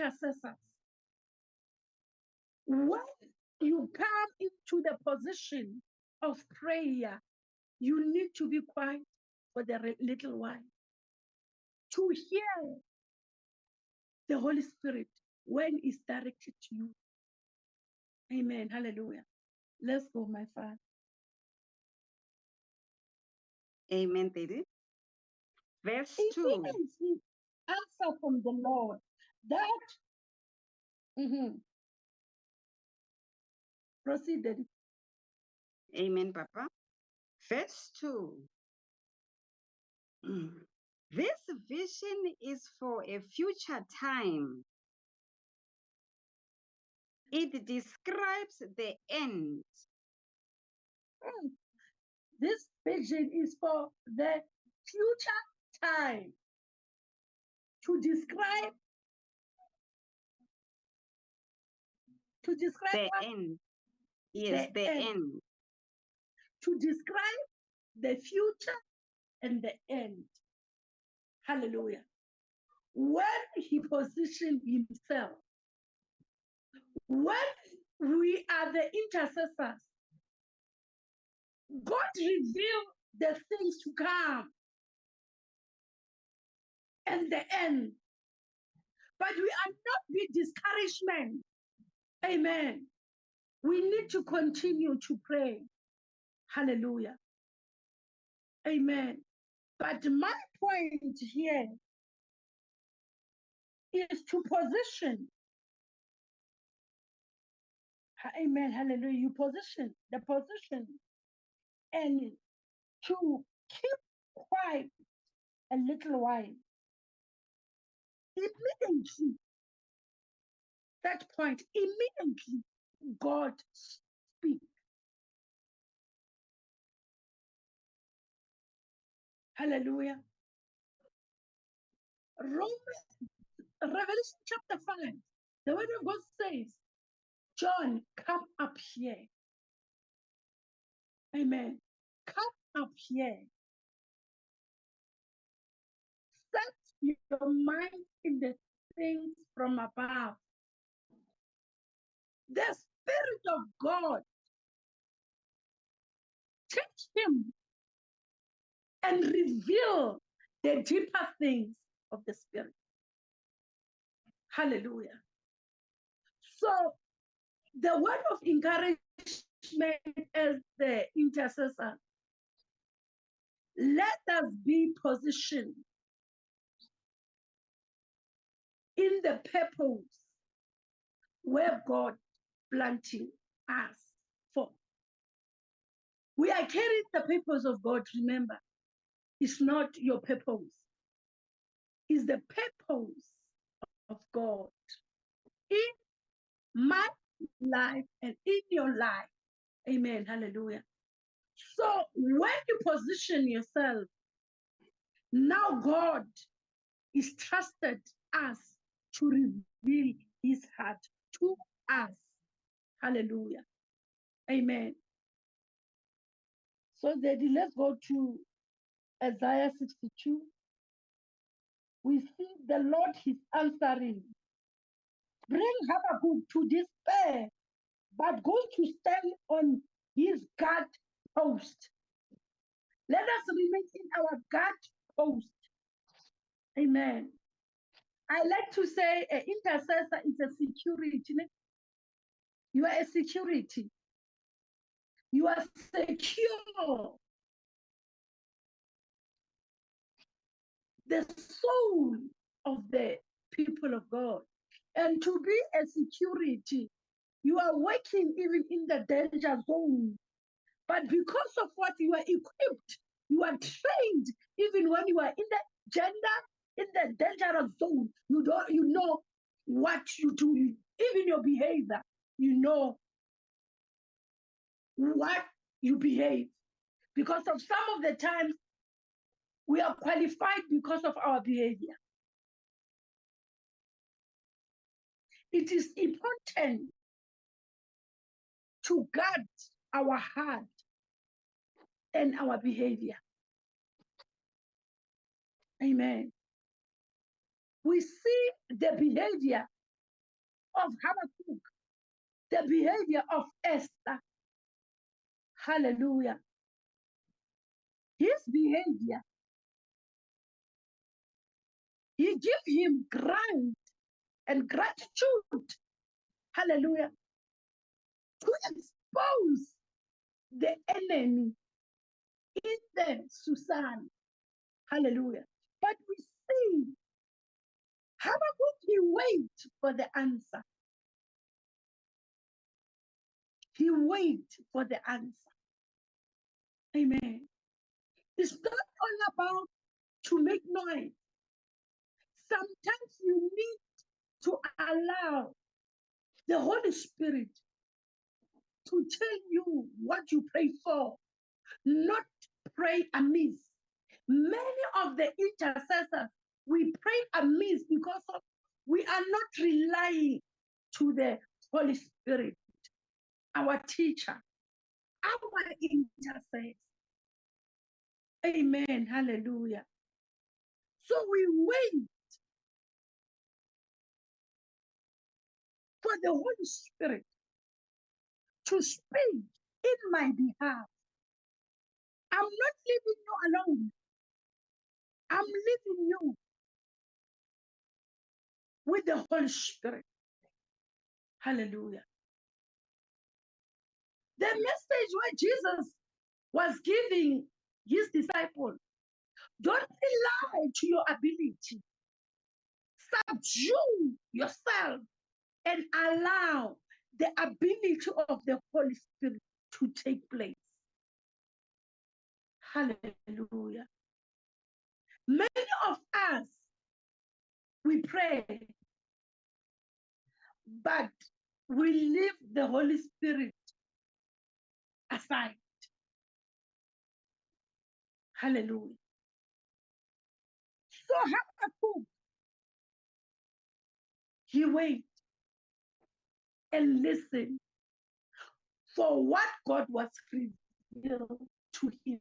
intercessors, when you come into the position of prayer, you need to be quiet for the little while to hear the Holy Spirit when it's directed to you. Amen. Hallelujah. Let's go, my Father. Amen, Daddy. Verse It 2. means the answer from the Lord that proceeded. Amen, Papa. Verse 2. This vision is for a future time. It describes the end. This vision is for the future time to describe The what? end. Yes, the end. To describe the future and the end. Hallelujah. When he positioned himself, when we are the intercessors, God revealed the things to come and the end. But we are not with discouragement. Amen. We need to continue to pray. Hallelujah. Amen. But my point here is to position. Amen. Hallelujah. You position the position and to keep quiet a little while. Immediately, that point, immediately, God speaks. Hallelujah. Revelation chapter 5, the word of God says, John, come up here. Amen. Come up here. Set your mind in the things from above. The Spirit of God, teach him and reveal the deeper things of the Spirit. Hallelujah. So the word of encouragement as the intercessor, let us be positioned in the purpose where God planting us for. We are carrying the purpose of God, remember. It's not your purpose. It's the purpose of God in my life and in your life. Amen. Hallelujah. So when you position yourself, now God is trusted us to reveal his heart to us. Hallelujah. Amen. So Daddy, let's go to Isaiah 62. We see the Lord is answering. Bring Habakkuk to despair, but going to stand on his guard post. Let us remain in our guard post. Amen. I like to say an intercessor is a security. You are a security. You are secure. The soul of the people of God. And to be a security, you are working even in the danger zone. But because of what you are equipped, you are trained, even when you are in the dangerous zone, you know what you do, even your behavior, you know what you behave. Because of some of the times, we are qualified because of our behavior. It is important to guard our heart and our behavior. Amen. We see the behavior of Habakkuk, the behavior of Esther. Hallelujah. His behavior, he gave him grant and gratitude. Hallelujah. To expose the enemy in the Susan. Hallelujah. But we see Habakkuk, he wait for the answer. He wait for the answer. Amen. It's not all about to make noise. Sometimes you need to allow the Holy Spirit to tell you what you pray for, not pray amiss. Many of the intercessors, we pray amiss because of we are not relying to the Holy Spirit, our teacher, our intercessor. Amen. Hallelujah. So we wait for the Holy Spirit to speak in my behalf. I'm not leaving you alone. I'm leaving you with the Holy Spirit. Hallelujah. The message where Jesus was giving his disciples, don't rely to your ability. Subdue yourself and allow the ability of the Holy Spirit to take place. Hallelujah. Many of us, we pray, but we leave the Holy Spirit aside. Hallelujah. So Habakkuk, he wait and listen for what God was revealed to him.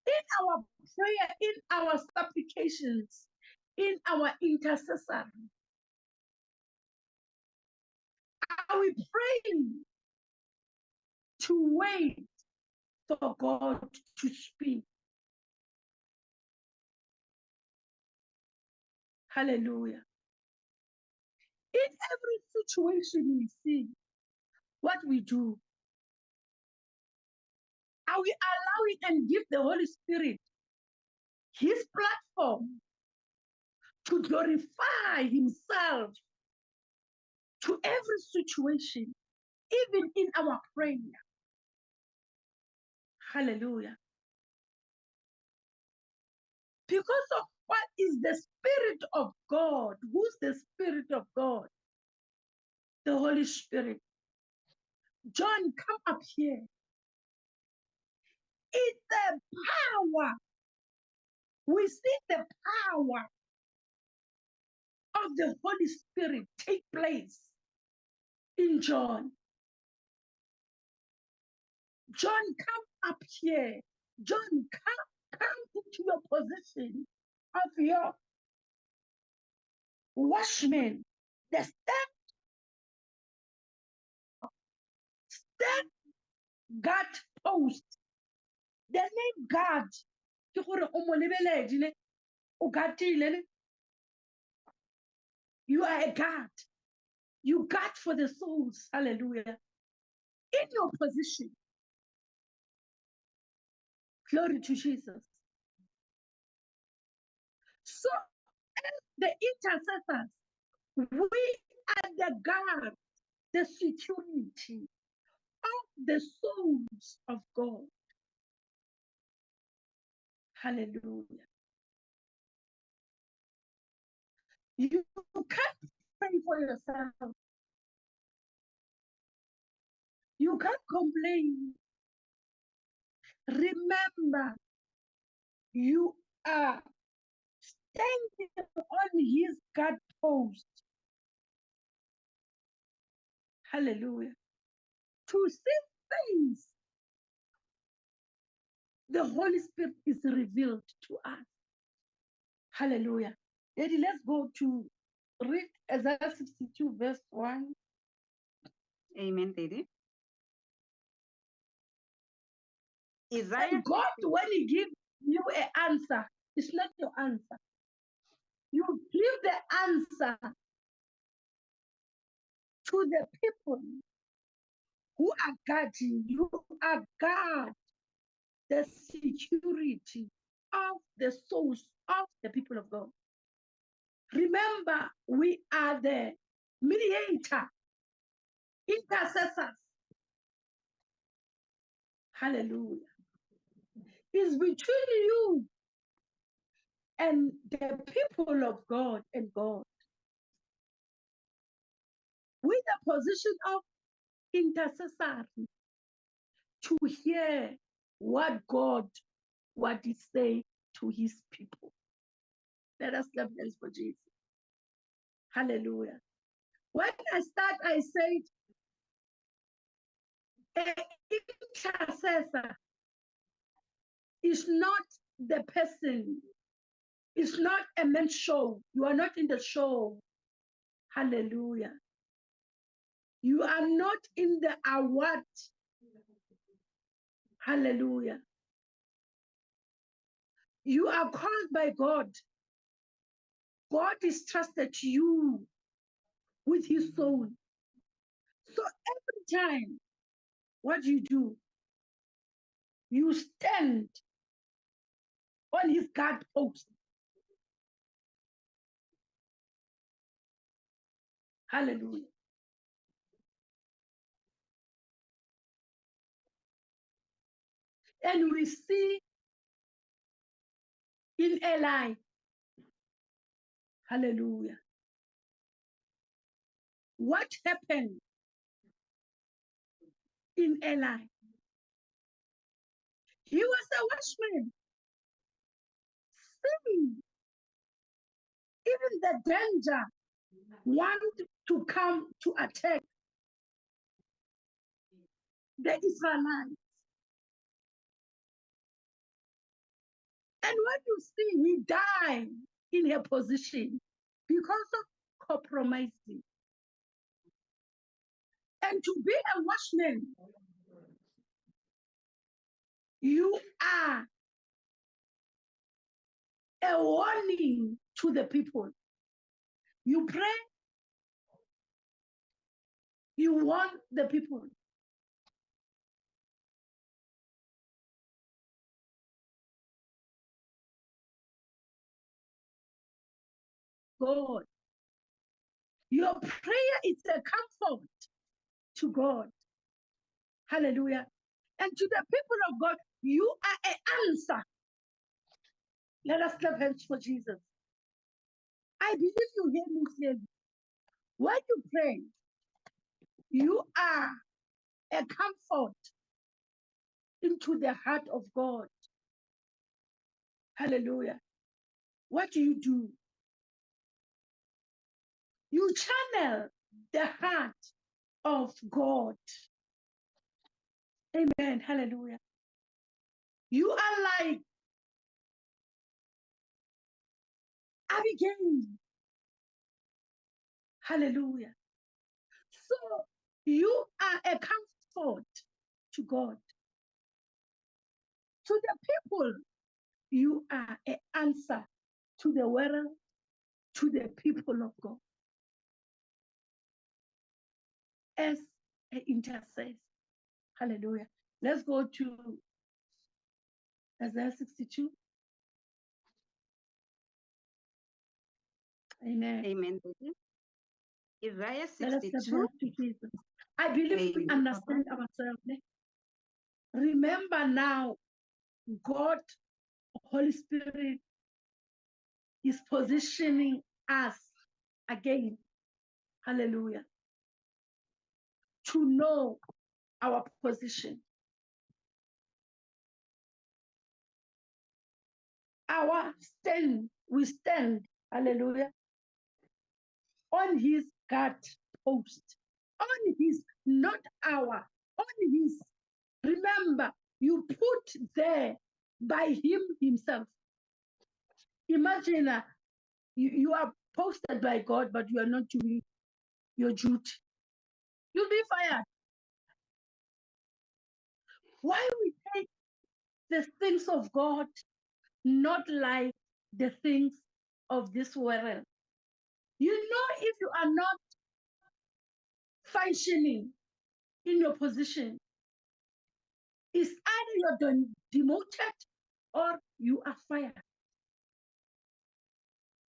In our prayer, in our supplications, in our intercession, are we praying to wait for God to speak? Hallelujah. In every situation we see, what we do, are we allowing and give the Holy Spirit his platform to glorify himself to every situation, even in our prayer? Hallelujah. Because of what is the Spirit of God? Who's the Spirit of God? The Holy Spirit. John, come up here. It's the power. We see the power of the Holy Spirit take place in John. John, come up here. John, come into your position of your watchman. The step guard post. The name guard. Ke gore o mo lebeledi ne, o guardile ne. You are a guard. You guard for the souls. Hallelujah. In your position. Glory to Jesus. So, as the intercessors, we are the guard, the security of the souls of God. Hallelujah. You can't pray for yourself. You can't complain. Remember, you are standing on his guard post. Hallelujah. To see things the Holy Spirit is revealed to us. Hallelujah. Daddy, let's go to read Isaiah 62, verse 1. Amen, Daddy. Isaiah And God, 62. when He gives you an answer, it's not your answer. You give the answer to the people who are guarding. You are guard the security of the souls of the people of God. Remember, we are the mediator, intercessors. Hallelujah. It's between you and the people of God and God. With the position of intercessor to hear what God, what He say to His people. Let us clap hands for Jesus. Hallelujah. When I start, I said, an intercessor is not the person, it's not a men's show. You are not in the show. Hallelujah. You are not in the award. Hallelujah. You are called by God. God is trusted you with His soul. So every time, what do? You stand on His guard post. Hallelujah. And we see in Eli, hallelujah, what happened in Eli. He was a watchman, seeing even the danger want to come to attack the Israelites. And when you see he died in a position because of compromising. And to be a watchman, you are a warning to the people. You pray, you warn the people. God. Your prayer is a comfort to God. Hallelujah. And to the people of God, you are an answer. Let us clap hands for Jesus. I believe you hear me clearly. When you pray, you are a comfort into the heart of God. Hallelujah. What do? You channel the heart of God. Amen. Hallelujah. You are like Abigail. Hallelujah. So you are a comfort to God. To the people, you are an answer to the world, to the people of God. As an intercessor. Hallelujah. Let's go to Isaiah 62. Amen. Amen. Isaiah Let us get 62. to Jesus. I believe we Amen. understand ourselves. Remember now, God, Holy Spirit, is positioning us again. Hallelujah. To know our position. Our stand, we stand, hallelujah, on His guard post, on His, not our, on His. Remember, you put there by Him Himself. Imagine you are posted by God, but you are not doing your duty. You'll be fired. Why we take the things of God not like the things of this world? You know, if you are not functioning in your position, it's either you're demoted or you are fired.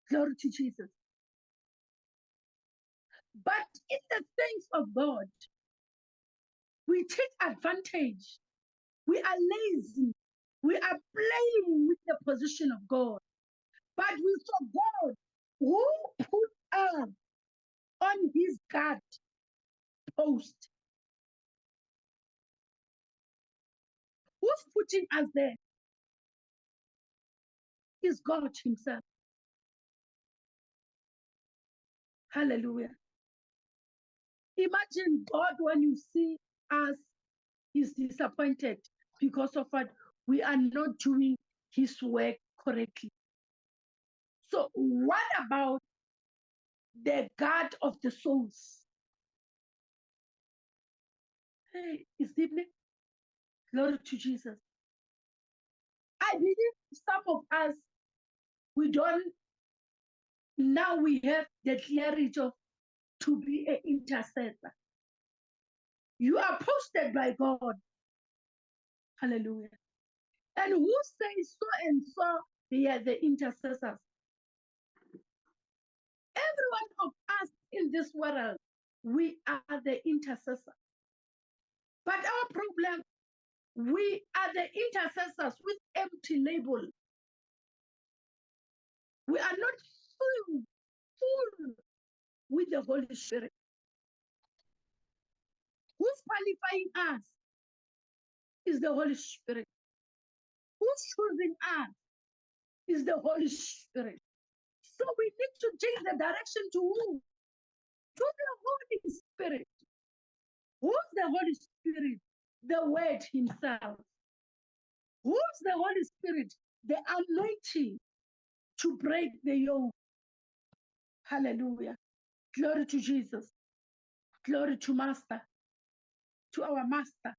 Glory to Jesus. But in the things of God, we take advantage. We are lazy. We are playing with the position of God. But we forgot who put us on his guard post. Who's putting us there? Is God himself. Hallelujah. Imagine God when you see us, he's disappointed because of what we are not doing his work correctly. So what about the God of the souls? Hey, is it me? Glory to Jesus. I believe some of us, we don't, now we have the clarity of to be an intercessor. You are posted by God. Hallelujah. And who says so and so, they are the intercessors? Every one of us in this world, we are the intercessor. But our problem, we are the intercessors with empty label. We are not full with the Holy Spirit. Who's qualifying us is the Holy Spirit. Who's choosing us is the Holy Spirit. So we need to change the direction to who? To the Holy Spirit. Who's the Holy Spirit? The Word himself. Who's the Holy Spirit? The anointing to break the yoke. Hallelujah. Glory to Jesus. Glory to Master, to our Master.